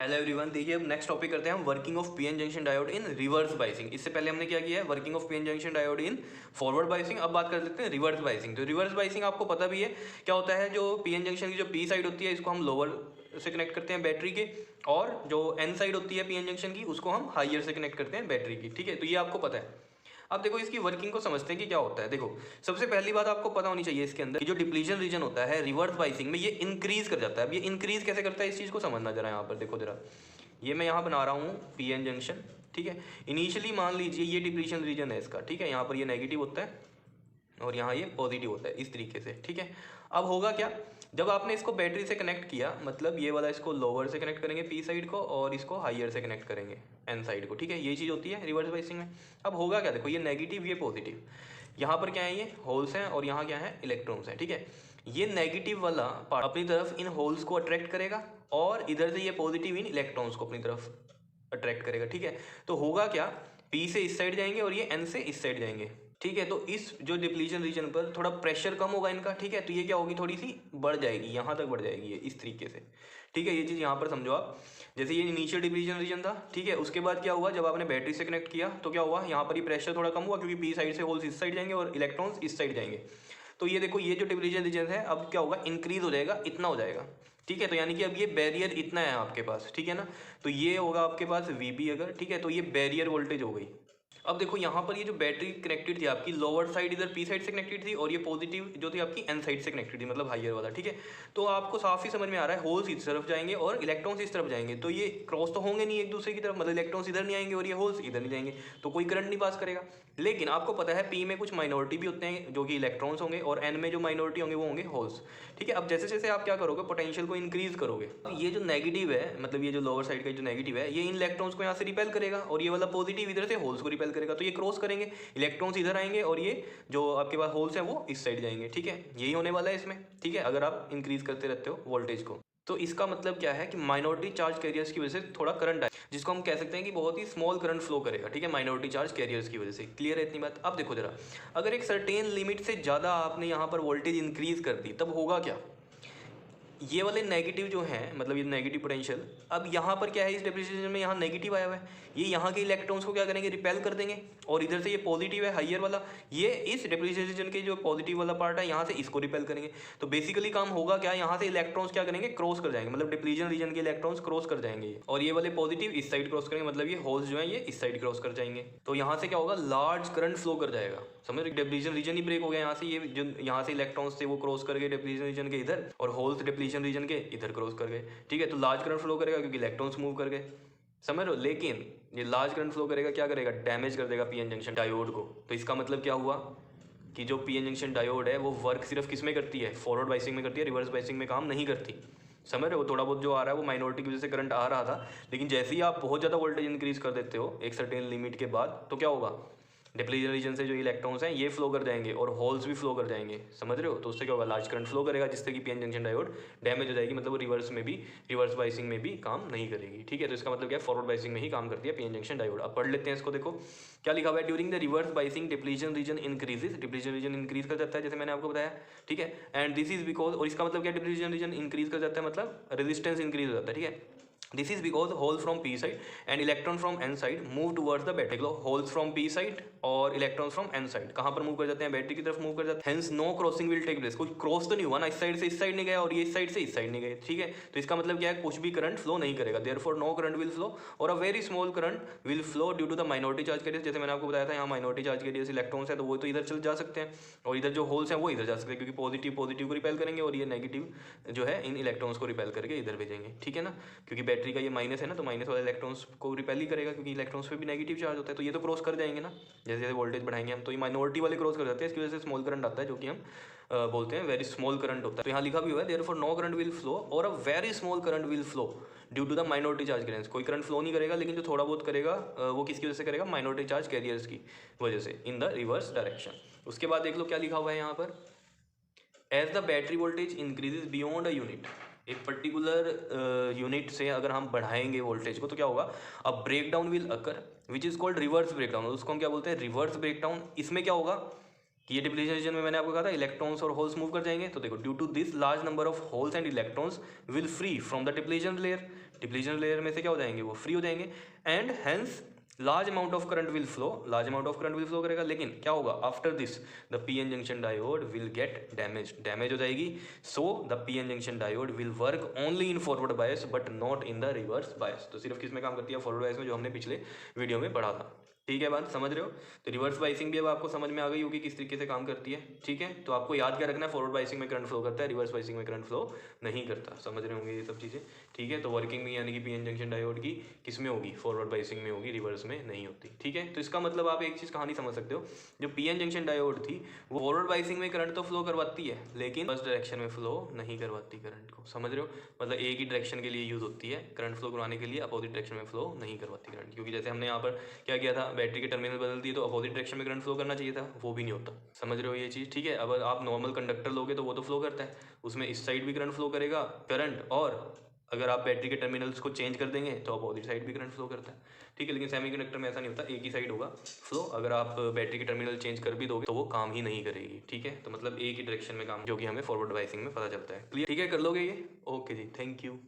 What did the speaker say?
Hello everyone, देखिए अब next topic करते हैं हम working of PN junction diode in reverse biasing. इससे पहले हमने क्या किया है, working of PN junction diode in forward biasing. अब बात कर लेते हैं रिवर्स बाइसिंग। तो रिवर्स बाइसिंग आपको पता भी है क्या होता है। जो पीएन जंक्शन की जो पी साइड होती है इसको हम लोअर से कनेक्ट करते हैं बैटरी के, और जो एन साइड होती है पीएन जंक्शन की उसको हम हाइयर से कनेक्ट करते हैं बैटरी की। ठीक है, तो ये आपको पता है। अब देखो इसकी वर्किंग को समझते हैं कि क्या होता है। देखो सबसे पहली बात आपको पता होनी चाहिए इसके अंदर कि जो डिप्लीशन रीजन होता है रिवर्स बाइसिंग में ये इंक्रीज कर जाता है। अब ये इंक्रीज कैसे करता है इस चीज़ को समझना जरा। यहाँ पर देखो जरा, ये मैं यहाँ बना रहा हूँ पीएन जंक्शन। ठीक है, इनिशियली मान लीजिए ये डिप्लीशन रीजन है इसका। ठीक है, यहाँ पर ये नेगेटिव होता है और यहाँ ये पॉजिटिव होता है इस तरीके से। ठीक है, अब होगा क्या, जब आपने इसको बैटरी से कनेक्ट किया, मतलब ये वाला इसको लोअर से कनेक्ट करेंगे पी साइड को और इसको हाइयर से कनेक्ट करेंगे एन साइड को। ठीक है, ये चीज़ होती है रिवर्स बाइसिंग में। अब होगा क्या, देखो ये नेगेटिव ये पॉजिटिव, यहाँ पर क्या है ये होल्स हैं और यहाँ क्या है इलेक्ट्रॉन्स हैं। ठीक है, ये नेगेटिव वाला पार्ट अपनी तरफ इन होल्स को अट्रैक्ट करेगा और इधर से ये पॉजिटिव इन इलेक्ट्रॉन्स को अपनी तरफ अट्रैक्ट करेगा। ठीक है, तो होगा क्या, पी से इस साइड जाएंगे और ये एन से इस साइड जाएंगे। ठीक है, तो इस जो डिप्लीशन रीजन पर थोड़ा प्रेशर कम होगा इनका। ठीक है, तो ये क्या होगी, थोड़ी सी बढ़ जाएगी, यहाँ तक बढ़ जाएगी ये इस तरीके से। ठीक है, ये चीज़ यहाँ पर समझो आप। जैसे ये इनिशियल डिप्लीशन रीजन था, ठीक है, उसके बाद क्या हुआ, जब आपने बैटरी से कनेक्ट किया तो क्या हुआ, यहाँ पर ही प्रेशर थोड़ा कम हुआ क्योंकि पी साइड से होल्स इस साइड जाएंगे और इलेक्ट्रॉन्स इस साइड जाएंगे। तो ये देखो ये जो डिप्लीशन रीजन है अब क्या होगा, इंक्रीज हो जाएगा, इतना हो जाएगा। ठीक है, तो यानी कि अब ये बैरियर इतना है आपके पास। ठीक है ना, तो ये होगा आपके पास वीबी अगर। ठीक है, तो ये बैरियर वोल्टेज हो गई। अब देखो यहाँ पर ये जो बैटरी कनेक्टेड थी आपकी लोअर साइड इधर पी साइड से कनेक्टेड थी और ये पॉजिटिव जो थी आपकी एन साइड से कनेक्टेड थी, मतलब हाइयर वाला। ठीक है, तो आपको साफ ही समझ में आ रहा है होल्स इस तरफ जाएंगे और इलेक्ट्रॉन्स इस तरफ जाएंगे, तो ये क्रॉस तो होंगे नहीं एक दूसरे की तरफ, मतलब इलेक्ट्रॉन्स इधर नहीं आएंगे और ये होल्स इधर नहीं जाएंगे, तो कोई करंट नहीं पास करेगा। लेकिन आपको पता है पी में कुछ माइनॉरिटी भी होते हैं जो कि इलेक्ट्रॉन्स होंगे और एन में जो माइनॉरिटी होंगे वो होंगे होल्स। ठीक है, अब जैसे जैसे आप क्या करोगे, पोटेंशियल को इंक्रीज करोगे, ये जो नेगेटिव है, मतलब ये जो लोअर साइड का जो नेगेटिव है, ये इन इलेक्ट्रॉन्स को यहाँ से रिपेल करेगा और ये वाला पॉजिटिव इधर से होल्स को रिपेल करेगा, तो ये क्रॉस करेंगे, इलेक्ट्रॉन्स इधर आएंगे और ये जो आपके पास होल्स हैं वो इस साइड जाएंगे। ठीक है, यही होने वाला है इसमें। ठीक है, अगर आप इंक्रीज करते रहते हो वोल्टेज को, तो इसका मतलब क्या है कि माइनॉरिटी चार्ज कैरियर्स की वजह से थोड़ा करंट आए, जिसको हम कह सकते हैं कि बहुत ही स्मॉल करंट फ्लो करेगा। ठीक है, माइनॉरिटी चार्ज कैरियर्स की वजह से। क्लियर है इतनी बात। अब देखो जरा, अगर एक सर्टेन लिमिट से ज़्यादा आपने यहाँ पर वोल्टेज इंक्रीज कर दी, तब होगा क्या, ये वाले नेगेटिव जो हैं, मतलब ये नेगेटिव पोटेंशियल, अब यहाँ पर क्या है इस डिप्लीशन में, यहाँ नेगेटिव आया हुआ है, ये यहाँ के इलेक्ट्रॉन्स को क्या करेंगे, रिपेल कर देंगे, और इधर से ये पॉजिटिव है हाइयर वाला, ये इस डिप्लीशन के जो पॉजिटिव वाला पार्ट है यहाँ से इसको रिपेल करेंगे। तो बेसिकली काम होगा क्या, यहाँ से इलेक्ट्रॉन्स क्या करेंगे, क्रॉस कर जाएंगे, मतलब डिप्लीशन रीजन के इलेक्ट्रॉन्स क्रॉस कर जाएंगे और ये वाले पॉजिटिव इस साइड क्रॉस करेंगे, मतलब ये होल्स जो है ये इस साइड क्रॉस कर जाएंगे। तो यहाँ से क्या होगा, लार्ज करंट फ्लो कर जाएगा। समझ, डिप्लीशन रीजन ही ब्रेक हो गया यहाँ से, ये जो यहाँ से इलेक्ट्रॉन्स थे वो क्रॉस कर गए डिप्लीशन रीजन के इधर और होल्स डिप्लीशन रीजन के इधर क्रॉस कर गए। ठीक है, तो लार्ज करंट फ्लो करेगा क्योंकि इलेक्ट्रॉन्स मूव कर गए। समझ लो, लेकिन ये लार्ज करंट फ्लो करेगा क्या करेगा, डैमेज कर देगा पीएन जंक्शन डायोड को। तो इसका मतलब क्या हुआ कि जो पीएन जंक्शन डायोड है वो वर्क सिर्फ किस में करती है, फॉरवर्ड बाइसिंग में करती है, रिवर्स बाइसिंग में काम नहीं करती। समझ रहे हो, थोड़ा बहुत जो आ रहा है वो माइनॉरिटी की वजह से करंट आ रहा था, लेकिन जैसे ही आप बहुत ज़्यादा वोल्टेज इंक्रीज कर देते हो एक सर्टेन लिमिट के बाद, तो क्या होगा, डिप्लीशन रीजन से जो इलेक्ट्रॉन्स हैं ये फ्लो कर जाएंगे और होल्स भी फ्लो कर जाएंगे। समझ रहे हो, तो उससे क्या होगा, लार्ज करंट फ्लो करेगा जिससे कि पीएन जंक्शन डायोड डैमेज हो जाएगी, मतलब वो रिवर्स में भी, रिवर्स बाइसिंग में भी काम नहीं करेगी। ठीक है, तो इसका मतलब क्या है, फॉरवर्ड बाइसिंग में ही काम करती है पीएन जंक्शन डायोड। अब पढ़ लेते हैं इसको। देखो क्या लिखा हुआ है, during the reverse biasing depletion region increases, depletion region increase कर जाता है जैसे मैंने आपको बताया। ठीक है, एंड दिस इज बिकॉज, और इसका मतलब क्या, डिप्लीशन रीजन इंक्रीज कर जाता है मतलब रेजिस्टेंस इंक्रीज हो जाता है। ठीक है, this is because hole from p side and electron from n side move towards the battery। Low holes from p side और electrons from n side कहाँ पर मूव कर जाते हैं, बैटरी की तरफ मूव कर जाते हैं। hence no crossing will take place, कोई क्रॉस तो नहीं हुआ ना, इस साइड से इस साइड नहीं गया और ये इस साइड से इस साइड नहीं गए। ठीक है, तो इसका मतलब क्या है, कुछ भी करंट फ्लो नहीं करेगा, therefore no current will flow और a very small current will flow due to the minority charge carriers। जैसे मैंने आपको बताया था यहाँ माइनॉरिटी चार्ज कैरियर्स इलेक्ट्रॉन्स है तो वो तो इधर चल जा सकते हैं और इधर जो होल्स हैं वो इधर जा सकते हैं क्योंकि पॉजिटिव पॉजिटिव को रिपेल करेंगे और ये नेगेटिव जो है इन इलेक्ट्रॉन्स को रिपेल करके इधर भेजेंगे। ठीक है ना, क्योंकि बैटरी का ये माइनस है ना, तो माइनस वाले इलेक्ट्रॉन्स को रिपेल ही करेगा क्योंकि इलेक्ट्रॉन्स पे भी नेगेटिव चार्ज होता है, तो ये तो क्रॉस कर जाएंगे ना जैसे जैसे वोल्टेज बढ़ाएंगे हम, तो ये माइनॉरिटी वाले क्रॉस कर जाते हैं, इसकी वजह से स्मॉल करंट आता है जो कि हम बोलते हैं वेरी स्मॉल करंट होता है। तो यहाँ लिखा भी हुआ है therefore no current will flow और a very small current will flow due to the minority charge carriers. कोई करंट फ्लो नहीं करेगा लेकिन जो थोड़ा बहुत करेगा वो किसकी वजह से करेगा, माइनॉरिटी चार्ज कैरियर्स की वजह से इन द रिवर्स डायरेक्शन। उसके बाद देख लो क्या लिखा हुआ है यहाँ पर, as the battery voltage increases beyond a unit, एक पर्टिकुलर यूनिट से अगर हम बढ़ाएंगे वोल्टेज को तो क्या होगा, a breakdown will occur which is called reverse breakdown. उसको हम क्या बोलते हैं, रिवर्स ब्रेक डाउन। इसमें क्या होगा कि ये डिप्लीशन रीजन में मैंने आपको कहा था इलेक्ट्रॉन्स और होल्स मूव कर जाएंगे, तो देखो due to this large number of holes and electrons will free from the depletion layer. Depletion layer में से क्या हो जाएंगे, वो फ्री हो जाएंगे, and hence large amount of current will flow, large amount of current will flow करेगा, लेकिन क्या होगा, after this the PN junction diode will get damage हो जाएगी। So the PN junction diode will work only in forward bias but not in the reverse bias. तो सिर्फ किस में काम करती है, फॉरवर्ड बायस में, जो हमने पिछले वीडियो में पढ़ा था। ठीक है, बात समझ रहे हो। तो रिवर्स बाइसिंग भी अब आपको समझ में आ गई होगी किस तरीके से काम करती है। ठीक है, तो आपको याद क्या रखना है, फॉरवर्ड बाइसिंग में करंट फ्लो करता है, रिवर्स बाइसिंग में करंट फ्लो नहीं करता। समझ रहे होंगे ये सब चीज़ें। ठीक है, तो वर्किंग में यानी कि पीएन जंक्शन डायोड की किस में होगी, फॉरवर्ड बाइसिंग में होगी, रिवर्स में नहीं होती। ठीक है, तो इसका मतलब आप एक चीज़ कहानी समझ सकते हो, जो पीएन जंक्शन डायोड थी वो फॉरवर्ड बाइसिंग में करंट तो फ्लो करवाती है, लेकिन फर्स्ट डायरेक्शन में फ्लो नहीं करवाती करंट को। समझ रहे हो, मतलब एक ही डायरेक्शन के लिए यूज होती है, करंट फ्लो करवाने के लिए अपोजिट डायरेक्शन में फ्लो नहीं करवाती करंट। क्योंकि जैसे हमने यहाँ पर क्या किया था, बैटरी के टर्मिनल बदल दिए, तो अपोजिट डायरेक्शन में करंट फ्लो करना चाहिए था, वो भी नहीं होता। समझ रहे हो ये चीज़। ठीक है, अब आप नॉर्मल कंडक्टर लोगे तो वो तो फ्लो करता है, उसमें इस साइड भी करंट फ्लो करेगा करंट, और अगर आप बैटरी के टर्मिनल्स को चेंज कर देंगे तो अपोजिट साइड भी करंट फ्लो करता है। ठीक है, लेकिन सेमीकंडक्टर में ऐसा नहीं होता, एक ही साइड होगा फ्लो। अगर आप बैटरी के टर्मिनल चेंज कर भी दोगे तो वो काम ही नहीं करेगी। ठीक है, तो मतलब एक ही डायरेक्शन में काम, जो कि हमें फॉरवर्ड बाइसिंग में पता चलता है। क्लियर, ठीक है, कर लोगे ये। ओके जी, थैंक यू।